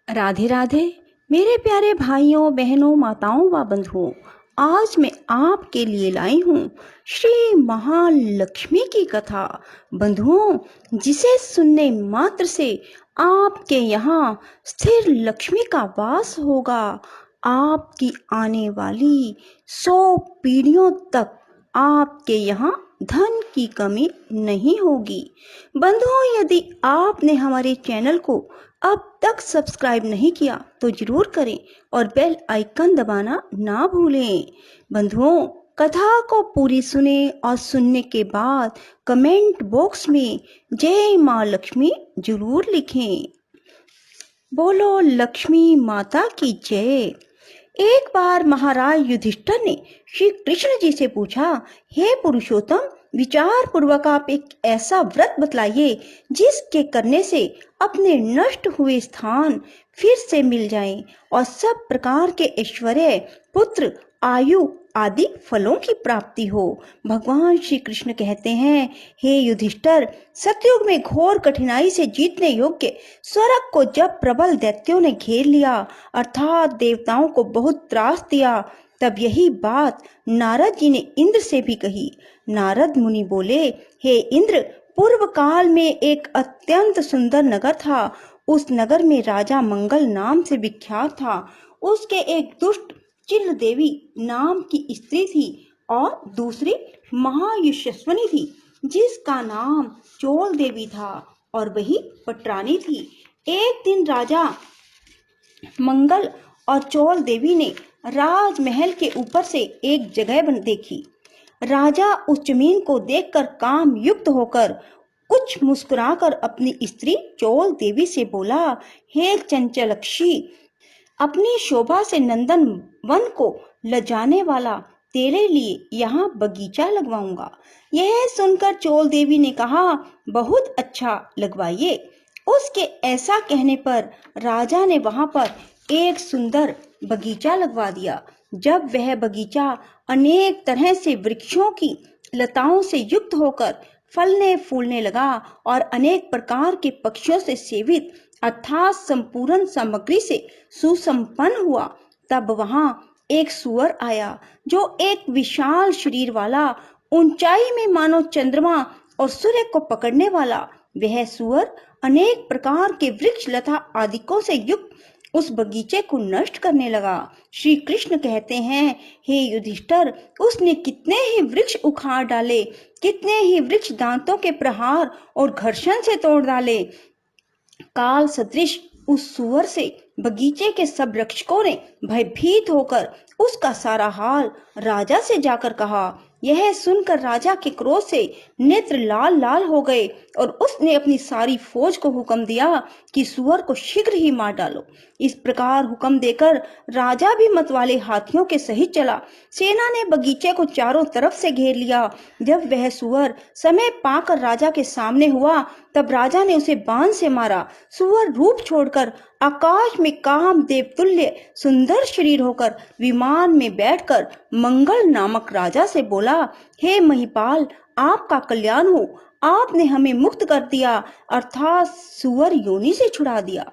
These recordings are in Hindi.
राधे राधे मेरे प्यारे भाइयों बहनों माताओं व बंधुओं। आज मैं आपके लिए लाई हूँ श्री महालक्ष्मी की कथा। बंधुओं, जिसे सुनने मात्र से आपके यहाँ स्थिर लक्ष्मी का वास होगा। आपकी आने वाली 100 पीढ़ियों तक आपके यहाँ धन की कमी नहीं होगी। बंधुओं, यदि आपने हमारे चैनल को अब तक सब्सक्राइब नहीं किया तो जरूर करें और बेल आइकन दबाना ना भूलें। बंधुओं, कथा को पूरी सुने और सुनने के बाद कमेंट बॉक्स में जय माँ लक्ष्मी जरूर लिखें। बोलो लक्ष्मी माता की जय। एक बार महाराज युधिष्ठिर ने श्री कृष्ण जी से पूछा, हे पुरुषोत्तम, विचार पूर्वक आप एक ऐसा व्रत बतलाइए जिसके करने से अपने नष्ट हुए स्थान फिर से मिल जाएं और सब प्रकार के ऐश्वर्य, पुत्र, आयु आदि फलों की प्राप्ति हो। भगवान श्री कृष्ण कहते हैं, हे युधिष्ठिर, सतयुग में घोर कठिनाई से जीतने योग्य स्वर्ग को जब प्रबल दैत्यों ने घेर लिया, अर्थात देवताओं को बहुत त्रास दिया, तब यही बात नारद जी ने इंद्र से भी कही। नारद मुनि बोले, हे इंद्र, पूर्व काल में एक अत्यंत सुंदर नगर था। उस नगर में राजा मंगल नाम से विख्यात था। उसके एक दुष्ट चिल देवी नाम की स्त्री थी और दूसरी महायशस्वनी थी जिसका नाम चोल देवी था और वही पटरानी थी। एक दिन राजा मंगल और चोल देवी ने राजमहल के ऊपर से एक जगह देखी। राजा उस जमीन को देखकर काम युक्त होकर कुछ मुस्कुराकर अपनी स्त्री चोल देवी से बोला, हे चंचलक्षी, अपनी शोभा से नंदन वन को लजाने वाला तेरे लिए यहाँ बगीचा लगवाऊंगा। यह सुनकर चोल देवी ने कहा, बहुत अच्छा, लगवाइए। उसके ऐसा कहने पर राजा ने वहां पर एक सुंदर बगीचा लगवा दिया। जब वह बगीचा अनेक तरह से वृक्षों की लताओं से युक्त होकर फलने फूलने लगा और अनेक प्रकार के पक्षियों से सेवित अर्थात संपूर्ण सामग्री से सुसंपन्न हुआ, तब वहां एक सुअर आया जो एक विशाल शरीर वाला, ऊंचाई में मानो चंद्रमा और सूर्य को पकड़ने वाला। वह सुअर अनेक प्रकार के वृक्ष लता आदिकों से युक्त उस बगीचे को नष्ट करने लगा। श्री कृष्ण कहते हैं, हे युधिष्ठिर, उसने कितने ही वृक्ष उखाड़ डाले, कितने ही वृक्ष दांतों के प्रहार और घर्षण से तोड़ डाले। काल सदृश उस सुअर से बगीचे के सब रक्षकों ने भयभीत होकर उसका सारा हाल राजा से जाकर कहा। यह सुनकर राजा के क्रोध से नेत्र लाल लाल हो गए और उसने अपनी सारी फौज को हुक्म दिया कि सुअर को शीघ्र ही मार डालो। इस प्रकार हुक्म देकर राजा भी मतवाले हाथियों के सहित चला। सेना ने बगीचे को चारों तरफ से घेर लिया। जब वह सुअर समय पाकर राजा के सामने हुआ, तब राजा ने उसे बाण से मारा। सुअर रूप छोड़कर आकाश में कामदेव तुल्य सुंदर शरीर होकर विमान में बैठकर मंगल नामक राजा से बोला, हे महिपाल, आपका कल्याण हो, आपने हमें मुक्त कर दिया, अर्थात सुअर योनि से छुड़ा दिया।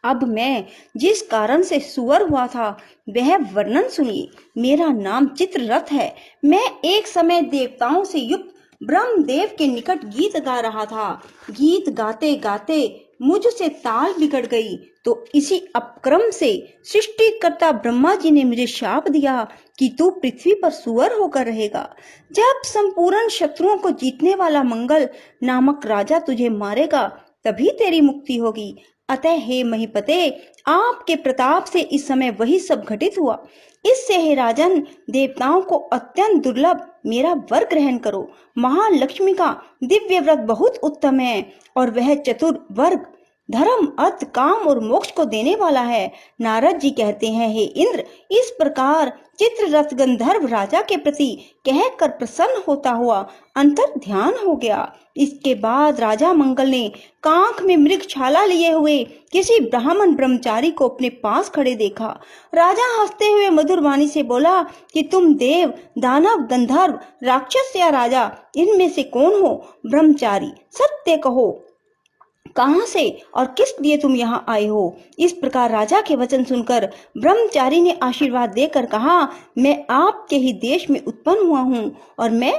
अब मैं जिस कारण से सुअर हुआ था वह वर्णन सुनिए। मेरा नाम चित्ररथ है। मैं एक समय देवताओं से युक्त ब्रह्मदेव के निकट गीत गा रहा था। गीत गाते गाते मुझसे ताल बिगड़ गई, तो इसी अपक्रम से सृष्टिकर्ता ब्रह्मा जी ने मुझे शाप दिया कि तू पृथ्वी पर सुअर होकर रहेगा। जब संपूर्ण शत्रुओं को जीतने वाला मंगल नामक राजा तुझे मारेगा, तभी तेरी मुक्ति होगी। अतः हे महीपते, आपके प्रताप से इस समय वही सब घटित हुआ। इससे हे राजन, देवताओं को अत्यंत दुर्लभ मेरा वर ग्रहण करो। महालक्ष्मी का दिव्य व्रत बहुत उत्तम है और वह चतुर वर्ग धर्म, अर्थ, काम और मोक्ष को देने वाला है। नारद जी कहते हैं, हे इंद्र, इस प्रकार चित्ररथ गंधर्व राजा के प्रति कहकर प्रसन्न होता हुआ अंतर ध्यान हो गया। इसके बाद राजा मंगल ने कांख में मृग छाला लिए हुए किसी ब्राह्मण ब्रह्मचारी को अपने पास खड़े देखा। राजा हंसते हुए मधुर वाणी से बोला कि तुम देव, दानव, गंधर्व, राक्षस या राजा, इनमें से कौन हो? ब्रह्मचारी, सत्य कहो, कहां से और किस लिए तुम यहाँ आए हो? इस प्रकार राजा के वचन सुनकर ब्रह्मचारी ने आशीर्वाद देकर कहा, मैं आपके ही देश में उत्पन्न हुआ हूँ और मैं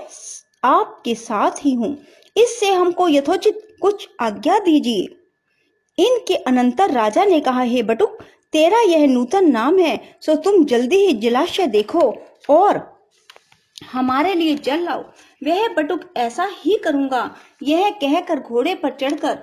आपके साथ ही हूँ। इससे हमको यथोचित कुछ आज्ञा दीजिए। इनके अनंतर राजा ने कहा, हे बटुक, तेरा यह नूतन नाम है, सो तुम जल्दी ही जलाशय देखो और हमारे लिए जल लाओ। वह बटुक ऐसा ही करूंगा। यह कहकर घोड़े पर चढ़कर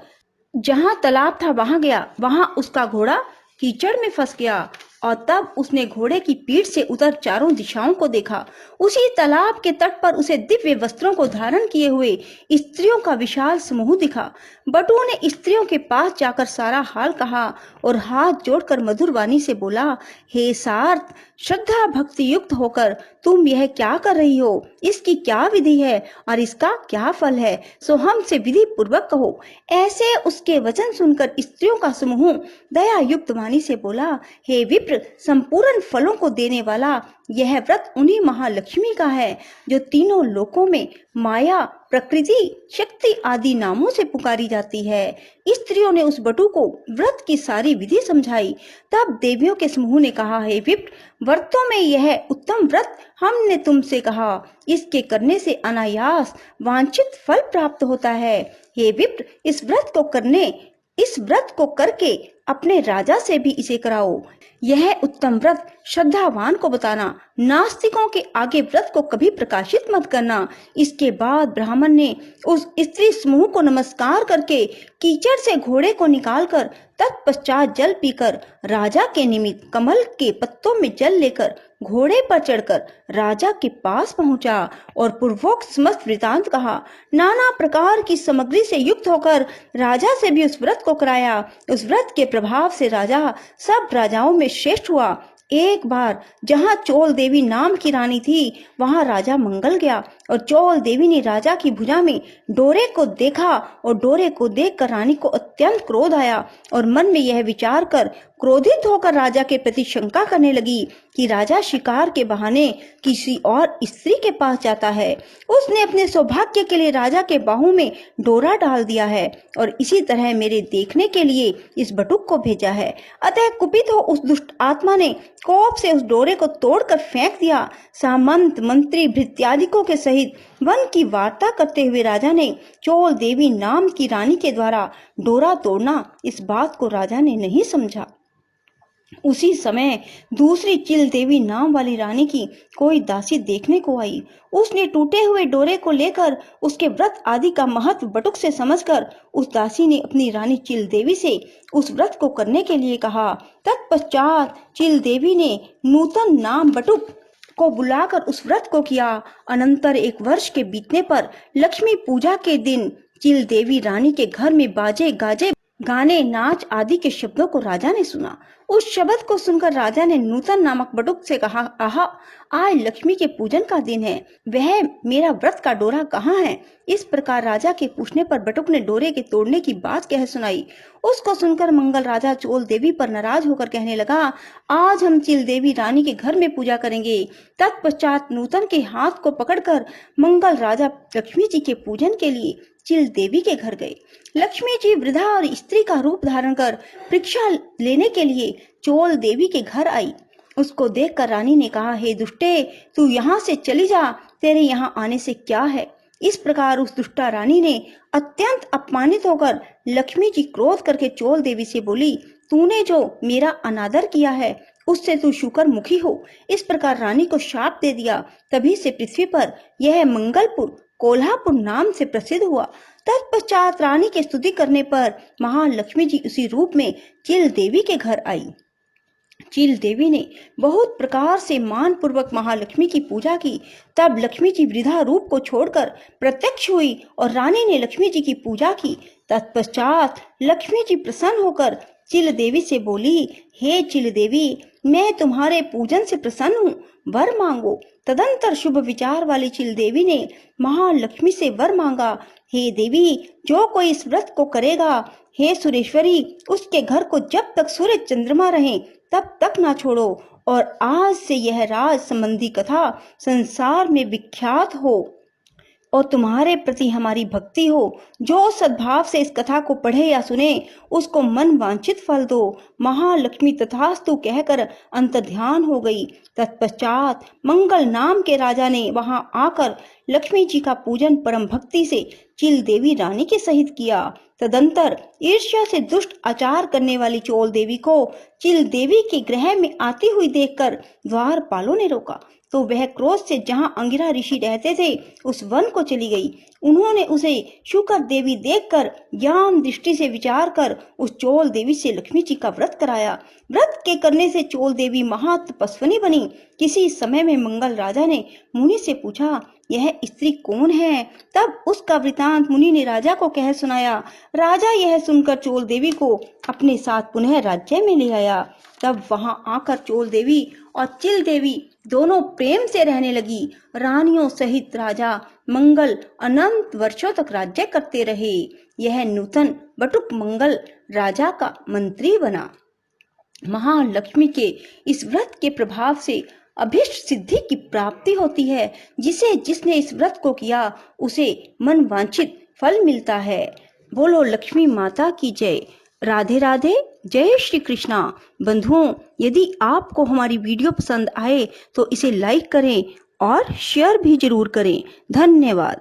जहां तालाब था वहां गया। वहां उसका घोड़ा कीचड़ में फंस गया और तब उसने घोड़े की पीठ से उतर चारों दिशाओं को देखा। उसी तालाब के तट पर उसे दिव्य वस्त्रों को धारण किए हुए स्त्रियों का विशाल समूह दिखा। बटू ने स्त्रियों के पास जाकर सारा हाल कहा और हाथ जोड़कर मधुर वाणी से बोला, हे सार्थ, श्रद्धा भक्ति युक्त होकर तुम यह क्या कर रही हो? इसकी क्या विधि है और इसका क्या फल है? सो हमसे विधि पूर्वक कहो। ऐसे उसके वचन सुनकर स्त्रियों का समूह दया युक्त वाणी से बोला, हे विप्र, संपूर्ण फलों को देने वाला यह व्रत उन्हीं महालक्ष्मी का है जो तीनों लोकों में माया, प्रकृति, शक्ति आदि नामों से पुकारी जाती है। स्त्रियों ने उस बटू को व्रत की सारी विधि समझाई। तब देवियों के समूह ने कहा, हे विप्र, व्रतों में यह उत्तम व्रत हमने तुमसे कहा, इसके करने से अनायास वांछित फल प्राप्त होता है। हे विप्र, इस व्रत को करके अपने राजा से भी इसे कराओ। यह उत्तम व्रत श्रद्धावान को बताना, नास्तिकों के आगे व्रत को कभी प्रकाशित मत करना। इसके बाद ब्राह्मण ने उस स्त्री समूह को नमस्कार करके कीचड़ से घोड़े को निकालकर तत्पश्चात जल पीकर राजा के निमित्त कमल के पत्तों में जल लेकर घोड़े पर चढ़कर राजा के पास पहुंचा और पूर्वोक्त समस्त वृतांत कहा। नाना प्रकार की सामग्री से युक्त होकर राजा से भी उस व्रत को कराया। उस व्रत के प्रभाव से राजा सब राजाओं में श्रेष्ठ हुआ। एक बार जहां चोल देवी नाम की रानी थी वहां राजा मंगल गया और चोल देवी ने राजा की भुजा में डोरे को देखा और डोरे को देखकर रानी को अत्यंत क्रोध आया और मन में यह विचार कर क्रोधित होकर राजा के प्रति शंका करने लगी कि राजा शिकार के बहाने किसी और स्त्री के पास जाता है। उसने अपने सौभाग्य के लिए राजा के बाहू में डोरा डाल दिया है और इसी तरह मेरे देखने के लिए इस बटुक को भेजा है। अतः कुपित हो उस दुष्ट आत्मा ने कोप से उस डोरे को तोड़कर फेंक दिया। सामंत, मंत्री, भृत्यादिकों के सहित वन की वार्ता करते हुए राजा ने चोल देवी नाम की रानी के द्वारा डोरा तोड़ना, इस बात को राजा ने नहीं समझा। उसी समय दूसरी चिल देवी नाम वाली रानी की कोई दासी देखने को आई। उसने टूटे हुए डोरे को लेकर उसके व्रत आदि का महत्व बटुक से समझकर उस दासी ने अपनी रानी चिल देवी से उस व्रत को करने के लिए कहा। तत्पश्चात चिल देवी ने नूतन नाम बटुक को बुलाकर उस व्रत को किया। अनंतर 1 वर्ष के बीतने पर लक्ष्मी पूजा के दिन चिल देवी रानी के घर में बाजे गाजे, गाने, नाच आदि के शब्दों को राजा ने सुना। उस शब्द को सुनकर राजा ने नूतन नामक बटुक से कहा, आहा, आज लक्ष्मी के पूजन का दिन है, वह मेरा व्रत का डोरा कहाँ है? इस प्रकार राजा के पूछने पर बटुक ने डोरे के तोड़ने की बात कह सुनाई। उसको सुनकर मंगल राजा चोल देवी पर नाराज होकर कहने लगा, आज हम चिल देवी रानी के घर में पूजा करेंगे। तत्पश्चात नूतन के हाथ को पकड़कर मंगल राजा लक्ष्मी जी के पूजन के लिए चिल देवी के घर गए। लक्ष्मी जी वृद्धा और स्त्री का रूप धारण कर परीक्षा लेने के लिए चोल देवी के घर आई। उसको देखकर रानी ने कहा, हे दुष्टे, तू यहाँ से चली जा, तेरे यहाँ आने से क्या है? इस प्रकार उस दुष्टा रानी ने अत्यंत अपमानित होकर लक्ष्मी जी क्रोध करके चोल देवी से बोली, तूने जो मेरा अनादर किया है उससे तू शुकर मुखी हो। इस प्रकार रानी को शाप दे दिया। तभी से पृथ्वी पर यह मंगलपुर कोल्हापुर नाम से प्रसिद्ध हुआ। तत्पश्चात रानी की स्तुति करने पर महालक्ष्मी जी उसी रूप में चिल देवी के घर आई। चिल देवी ने बहुत प्रकार से मान पूर्वक महालक्ष्मी की पूजा की। तब लक्ष्मी जी वृद्धा रूप को छोड़कर प्रत्यक्ष हुई और रानी ने लक्ष्मी जी की पूजा की। तत्पश्चात लक्ष्मी जी प्रसन्न होकर चिल देवी से बोली, हे चिल देवी, मैं तुम्हारे पूजन से प्रसन्न हूँ, वर मांगो। तदंतर शुभ विचार वाली चिल देवी ने महालक्ष्मी से वर मांगा, हे देवी, जो कोई इस व्रत को करेगा, हे सुरेश्वरी, उसके घर को जब तक सूर्य चंद्रमा रहे तब तक ना छोड़ो और आज से यह राज संबंधी कथा संसार में विख्यात हो। और तुम्हारे प्रति हमारी भक्ति हो। जो सद्भाव से इस कथा को पढ़े या सुने उसको मन वांछित फल दो। महालक्ष्मी तथास्तु कहकर अंतर्ध्यान हो गई। तत्पश्चात मंगल नाम के राजा ने वहां आकर लक्ष्मी जी का पूजन परम भक्ति से चिल देवी रानी के सहित किया। तदंतर ईर्ष्या से दुष्ट आचार करने वाली चोल देवी को चिल देवी के गृह में आती हुई देखकर द्वारपालों ने रोका, तो वह क्रोध से जहां अंगिरा ऋषि रहते थे उस वन को चली गई। उन्होंने उसे शुकर देवी देखकर ज्ञान दृष्टि से विचार कर उस चोल देवी से लक्ष्मी जी का व्रत कराया। व्रत के करने से चोल देवी महातपस्विनी बनी। किसी समय में मंगल राजा ने मुनि से पूछा, यह स्त्री कौन है? तब उसका वृतांत मुनि ने राजा को कह सुनाया। राजा यह सुनकर चोल देवी को अपने साथ पुनः राज्य में ले आया। तब वहां आकर चोल देवी और चिल देवी दोनों प्रेम से रहने लगी। रानियों सहित राजा मंगल अनंत वर्षों तक राज्य करते रहे। यह नूतन बटुक मंगल राजा का मंत्री बना। महालक्ष्मी के इस व्रत के प्रभाव से अभीष्ट सिद्धि की प्राप्ति होती है। जिसने इस व्रत को किया उसे मन वांछित फल मिलता है। बोलो लक्ष्मी माता की जय। राधे राधे। जय श्री कृष्णा। बंधुओं, यदि आपको हमारी वीडियो पसंद आए तो इसे लाइक करें और शेयर भी जरूर करें। धन्यवाद।